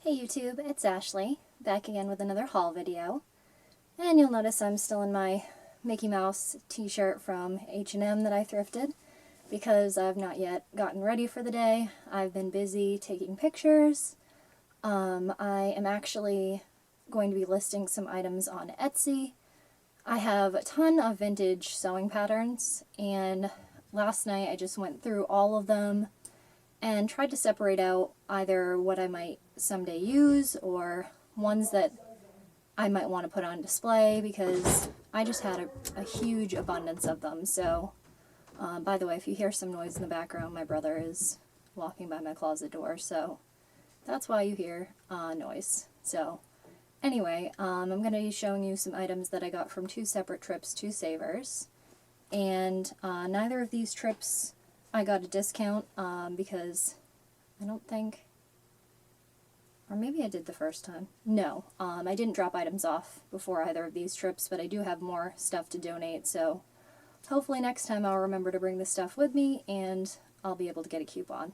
Hey YouTube, it's Ashley, back again with another haul video. And you'll notice I'm still in my Mickey Mouse t-shirt from H&M that I thrifted, because I've not yet gotten ready for the day. I've been busy taking pictures. I am actually going to be listing some items on Etsy. I have a ton of vintage sewing patterns, and last night I just went through all of them and tried to separate out either what I might someday use or ones that I might want to put on display, because I just had a huge abundance of them. So, by the way, if you hear some noise in the background, my brother is walking by my closet door, so that's why you hear noise. So, anyway, I'm going to be showing you some items that I got from two separate trips to Savers, and neither of these trips I got a discount because I don't think, or maybe I did the first time. No, I didn't drop items off before either of these trips, but I do have more stuff to donate, so hopefully next time I'll remember to bring this stuff with me and I'll be able to get a coupon.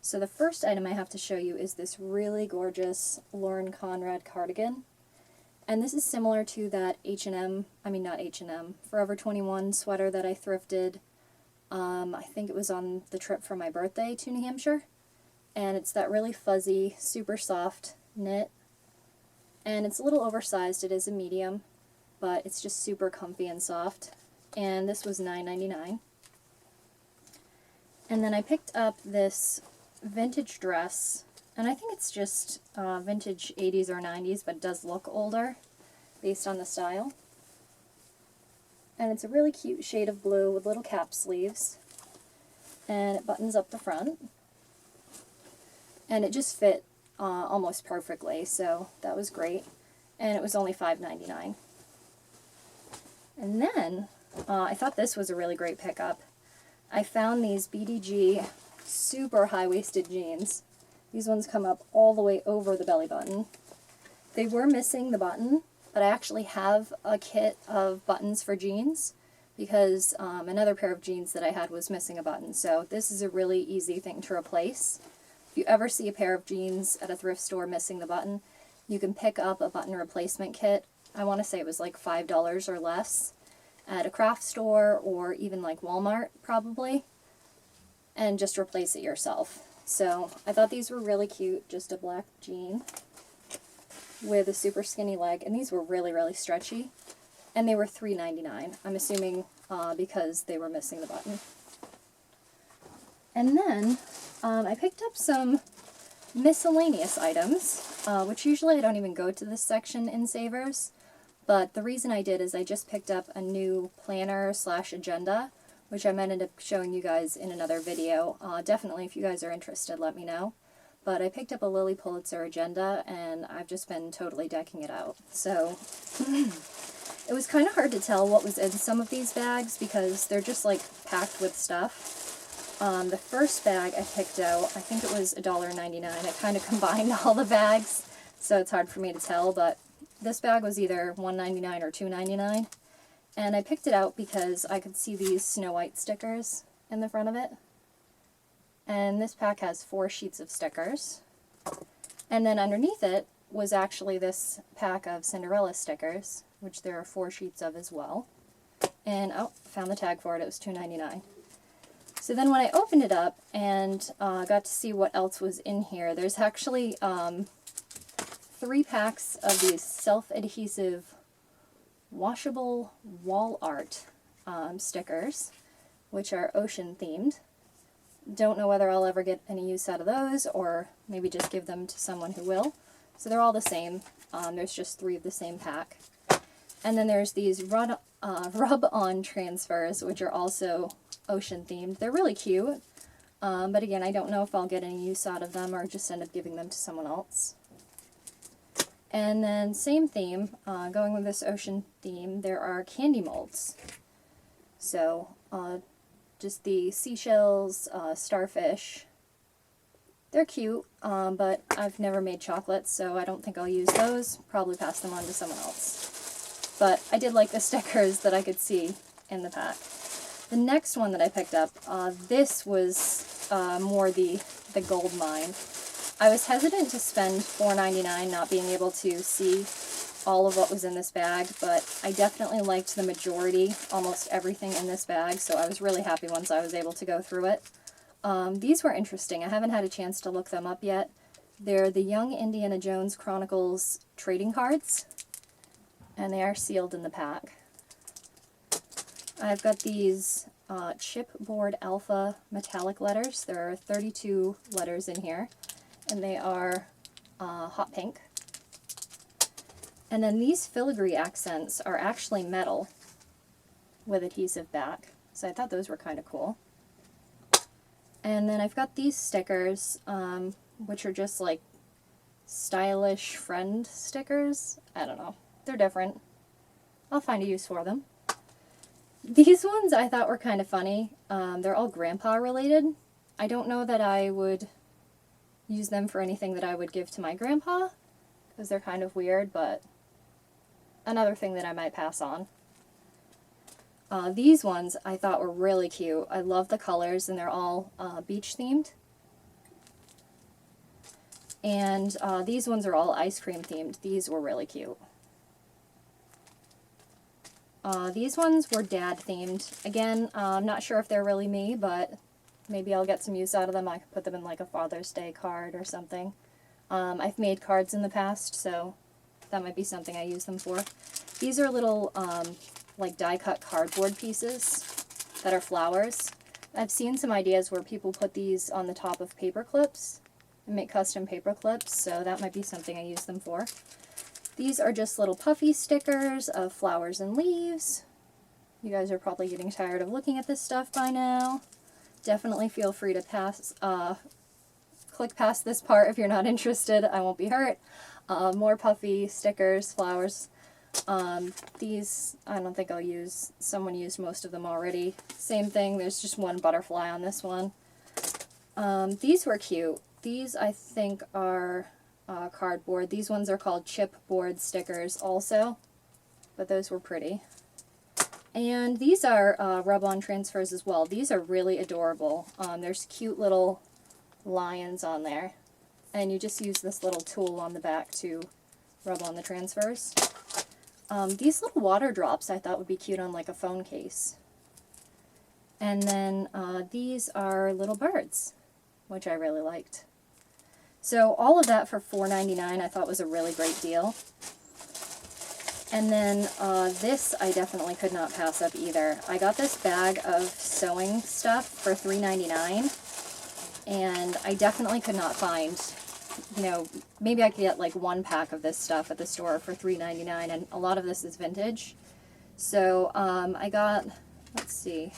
So the first item I have to show you is this really gorgeous Lauren Conrad cardigan. And this is similar to that Forever 21 sweater that I thrifted. I think it was on the trip for my birthday to New Hampshire. And it's that really fuzzy, super soft knit. And it's a little oversized, it is a medium, but it's just super comfy and soft. And this was $9.99. And then I picked up this vintage dress, and I think it's just vintage 80s or 90s, but it does look older based on the style. And it's a really cute shade of blue with little cap sleeves, and it buttons up the front, and it just fit almost perfectly, so that was great, and it was only $5.99. And then I thought this was a really great pickup. I found these BDG super high-waisted jeans. These ones come up all the way over the belly button. They were missing the button, but I actually have a kit of buttons for jeans, because another pair of jeans that I had was missing a button, so this is a really easy thing to replace. If you ever see a pair of jeans at a thrift store missing the button, you can pick up a button replacement kit. I want to say it was like $5 or less at a craft store, or even like Walmart probably, and just replace it yourself. So I thought these were really cute, just a black jean with a super skinny leg, and these were really, really stretchy, and they were $3.99. I'm assuming because they were missing the button. And then I picked up some miscellaneous items, which usually I don't even go to this section in Savers, but the reason I did is I just picked up a new planner / agenda, which I might end up showing you guys in another video. Definitely, if you guys are interested, let me know. But I picked up a Lilly Pulitzer agenda, and I've just been totally decking it out. So it was kind of hard to tell what was in some of these bags, because they're just like packed with stuff. The first bag I picked out, I think it was $1.99. I kind of combined all the bags, so it's hard for me to tell, but this bag was either $1.99 or $2.99. And I picked it out because I could see these Snow White stickers in the front of it. And this pack has 4 sheets of stickers. And then underneath it was actually this pack of Cinderella stickers, which there are 4 sheets of as well. And, oh, found the tag for it. It was $2.99. So then when I opened it up and got to see what else was in here, there's actually 3 packs of these self-adhesive washable wall art stickers, which are ocean themed. Don't know whether I'll ever get any use out of those, or maybe just give them to someone who will. So they're all the same. There's just 3 of the same pack. And then there's these rub-on transfers, which are also ocean themed. They're really cute, but again, I don't know if I'll get any use out of them or just end up giving them to someone else. And then same theme, going with this ocean theme, there are candy molds. So just the seashells, starfish. They're cute, but I've never made chocolates, so I don't think I'll use those. Probably pass them on to someone else. But I did like the stickers that I could see in the pack. The next one that I picked up, this was more the gold mine. I was hesitant to spend $4.99 not being able to see all of what was in this bag, but I definitely liked the majority, almost everything in this bag, so I was really happy once I was able to go through it. These were interesting. I haven't had a chance to look them up yet. They're the Young Indiana Jones Chronicles trading cards, and they are sealed in the pack. I've got these chipboard alpha metallic letters. There are 32 letters in here, and they are hot pink. And then these filigree accents are actually metal with adhesive back, so I thought those were kind of cool. And then I've got these stickers, which are just like stylish friend stickers. I don't know. They're different. I'll find a use for them. These ones I thought were kind of funny. They're all grandpa related. I don't know that I would use them for anything that I would give to my grandpa, because they're kind of weird, but another thing that I might pass on. These ones I thought were really cute. I love the colors, and they're all beach themed. And these ones are all ice cream themed. These were really cute. These ones were dad themed. Again, I'm not sure if they're really me, but maybe I'll get some use out of them. I could put them in like a Father's Day card or something. I've made cards in the past, so that might be something I use them for. These are little like die-cut cardboard pieces that are flowers. I've seen some ideas where people put these on the top of paper clips and make custom paper clips, so that might be something I use them for. These are just little puffy stickers of flowers and leaves. You guys are probably getting tired of looking at this stuff by now. Definitely feel free to click past this part if you're not interested. I won't be hurt. More puffy stickers, flowers. These, I don't think I'll use. Someone used most of them already. Same thing, there's just one butterfly on this one. These were cute. These, I think, are cardboard. These ones are called chipboard stickers also, but those were pretty. And these are rub-on transfers as well. These are really adorable. There's cute little lions on there, and you just use this little tool on the back to rub on the transfers. These little water drops I thought would be cute on like a phone case. And then these are little birds, which I really liked. So all of that for $4.99 I thought was a really great deal. And then this I definitely could not pass up either. I got this bag of sewing stuff for $3.99, and I definitely could not find, you know, maybe I could get like one pack of this stuff at the store for $3.99, and a lot of this is vintage. So I got, let's see,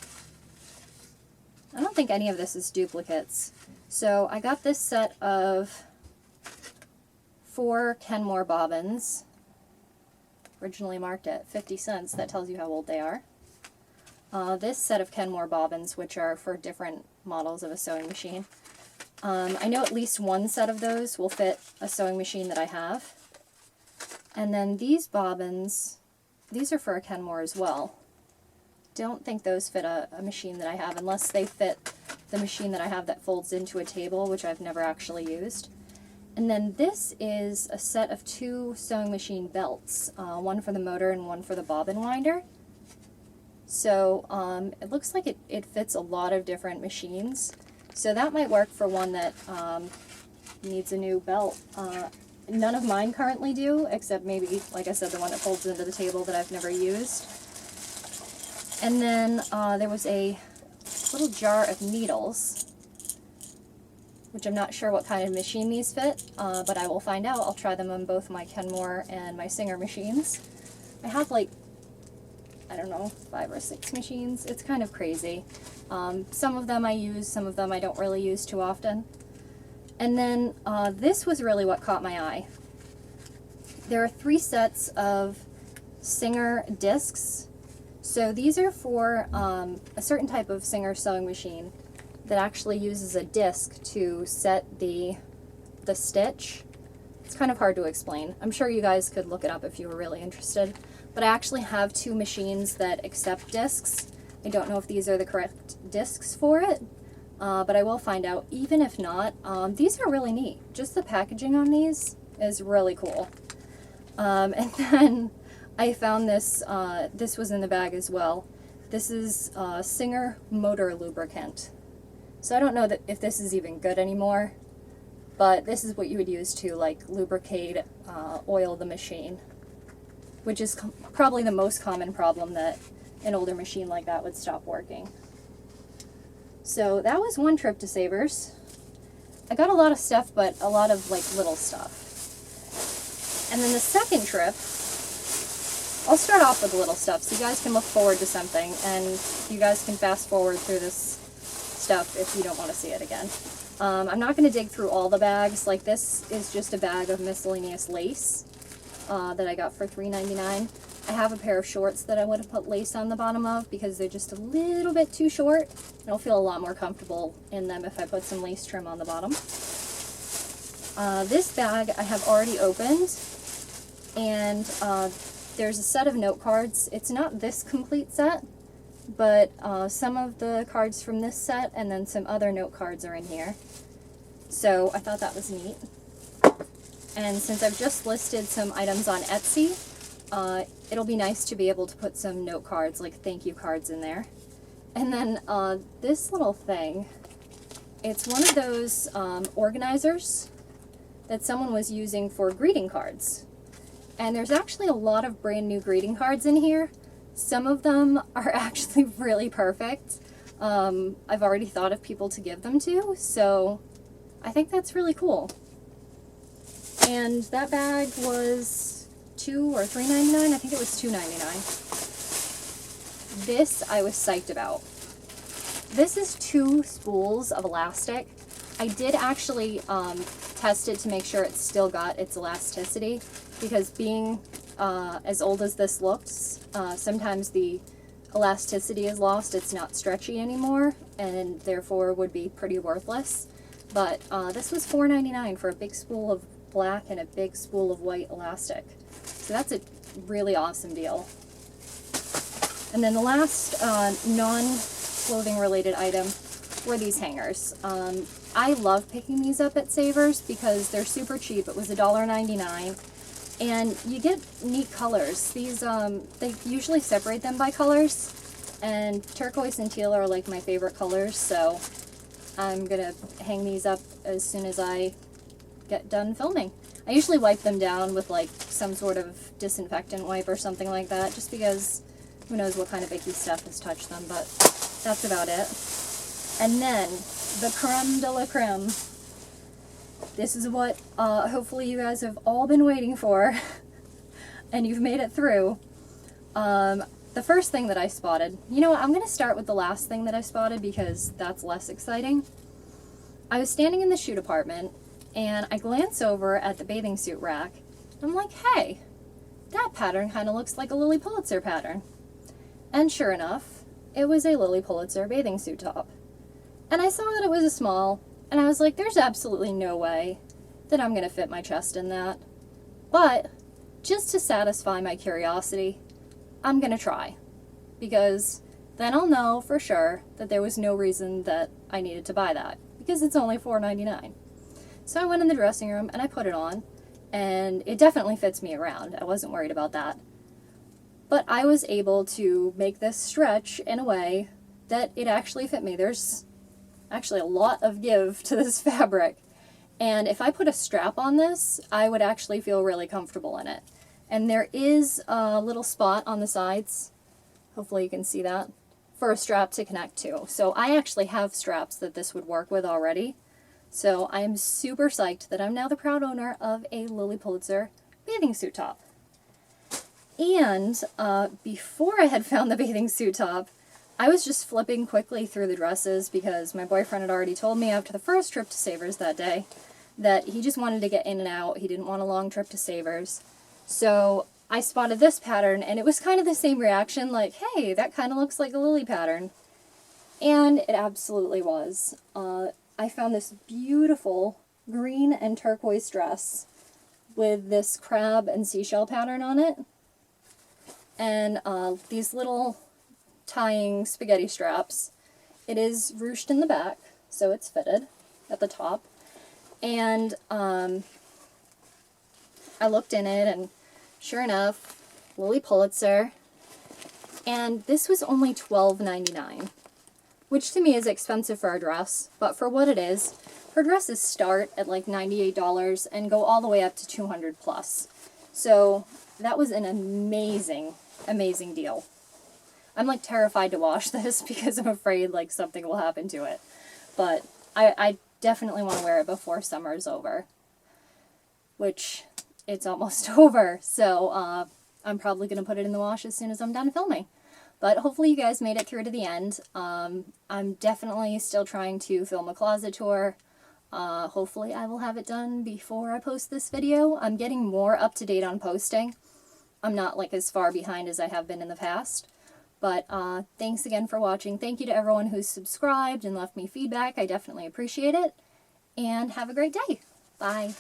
I don't think any of this is duplicates. So I got this set of 4 Kenmore bobbins, originally marked at 50 cents. That tells you how old they are. This set of Kenmore bobbins, which are for different models of a sewing machine. I know at least one set of those will fit a sewing machine that I have. And then these bobbins, these are for a Kenmore as well. Don't think those fit a machine that I have, unless they fit the machine that I have that folds into a table, which I've never actually used. And then this is a set of 2 sewing machine belts, one for the motor and one for the bobbin winder. So it looks like it fits a lot of different machines. So that might work for one that needs a new belt. None of mine currently do, except maybe, like I said, the one that folds into the table that I've never used. And then there was a little jar of needles, which I'm not sure what kind of machine these fit, but I will find out. I'll try them on both my Kenmore and my Singer machines. I have like, I don't know, 5 or 6 machines. It's kind of crazy. Some of them I use, some of them I don't really use too often. And then this was really what caught my eye. There are 3 sets of Singer discs. So these are for a certain type of Singer sewing machine that actually uses a disc to set the stitch. It's kind of hard to explain. I'm sure you guys could look it up if you were really interested. But I actually have 2 machines that accept discs. I don't know if these are the correct discs for it. but I will find out. Even if not, these are really neat. Just the packaging on these is really cool. And then I found this, this was in the bag as well. This is Singer Motor Lubricant. So I don't know if this is even good anymore, but this is what you would use to like lubricate, oil the machine, which is probably the most common problem that an older machine like that would stop working. So that was one trip to Savers. I got a lot of stuff, but a lot of like little stuff. And then the second trip, I'll start off with the little stuff so you guys can look forward to something, and you guys can fast forward through this stuff if you don't want to see it again. I'm not going to dig through all the bags. Like, this is just a bag of miscellaneous lace that I got for $3.99. I have a pair of shorts that I would have put lace on the bottom of because they're just a little bit too short. I'll feel a lot more comfortable in them if I put some lace trim on the bottom. This bag I have already opened, and there's a set of note cards. It's not this complete set, but some of the cards from this set and then some other note cards are in here. So I thought that was neat. And since I've just listed some items on Etsy, it'll be nice to be able to put some note cards, like thank you cards, in there. And then this little thing, it's one of those organizers that someone was using for greeting cards. And there's actually a lot of brand new greeting cards in here. Some of them are actually really perfect. I've already thought of people to give them to, so I think that's really cool. And that bag was $2 or $3.99. I think it was $2.99. This I was psyched about. This is 2 spools of elastic. I did actually test it to make sure it's still got its elasticity, because being as old as this looks, sometimes the elasticity is lost. It's not stretchy anymore, and therefore would be pretty worthless. But this was $4.99 for a big spool of black and a big spool of white elastic. So that's a really awesome deal. And then the last non-clothing related item were these hangers. I love picking these up at Savers because they're super cheap. It was $1.99. And you get neat colors. These, they usually separate them by colors, and turquoise and teal are like my favorite colors, so I'm gonna hang these up as soon as I get done filming. I usually wipe them down with like some sort of disinfectant wipe or something like that, just because who knows what kind of icky stuff has touched them, but that's about it. And then, the creme de la creme. This is what hopefully you guys have all been waiting for, and you've made it through. The first thing that I spotted, you know what, I'm going to start with the last thing that I spotted because that's less exciting. I was standing in the shoe department, and I glance over at the bathing suit rack. I'm like, hey, that pattern kind of looks like a Lilly Pulitzer pattern. And sure enough, it was a Lilly Pulitzer bathing suit top. And I saw that it was a small, and I was like, there's absolutely no way that I'm going to fit my chest in that. But just to satisfy my curiosity, I'm going to try. Because then I'll know for sure that there was no reason that I needed to buy that. Because it's only $4.99. So I went in the dressing room and I put it on. And it definitely fits me around. I wasn't worried about that. But I was able to make this stretch in a way that it actually fit me. There's actually a lot of give to this fabric, and if I put a strap on this, I would actually feel really comfortable in it. And there is a little spot on the sides, hopefully you can see that, for a strap to connect to. So I actually have straps that this would work with already. So I am super psyched that I'm now the proud owner of a Lilly Pulitzer bathing suit top. And before I had found the bathing suit top, I was just flipping quickly through the dresses because my boyfriend had already told me after the first trip to Savers that day that he just wanted to get in and out. He didn't want a long trip to Savers. So I spotted this pattern, and it was kind of the same reaction, like, hey, that kind of looks like a Lilly pattern. And it absolutely was. I found this beautiful green and turquoise dress with this crab and seashell pattern on it. And these little tying spaghetti straps. It is ruched in the back, so it's fitted at the top. And I looked in it, and sure enough, Lilly Pulitzer, and this was only $12.99, which to me is expensive for a dress, but for what it is, her dresses start at like $98 and go all the way up to $200 plus. So that was an amazing, amazing deal. I'm like terrified to wash this because I'm afraid like something will happen to it. But I definitely want to wear it before summer is over, which it's almost over. So I'm probably going to put it in the wash as soon as I'm done filming. But hopefully you guys made it through to the end. I'm definitely still trying to film a closet tour. Hopefully I will have it done before I post this video. I'm getting more up to date on posting. I'm not like as far behind as I have been in the past. But thanks again for watching. Thank you to everyone who's subscribed and left me feedback. I definitely appreciate it. And have a great day. Bye.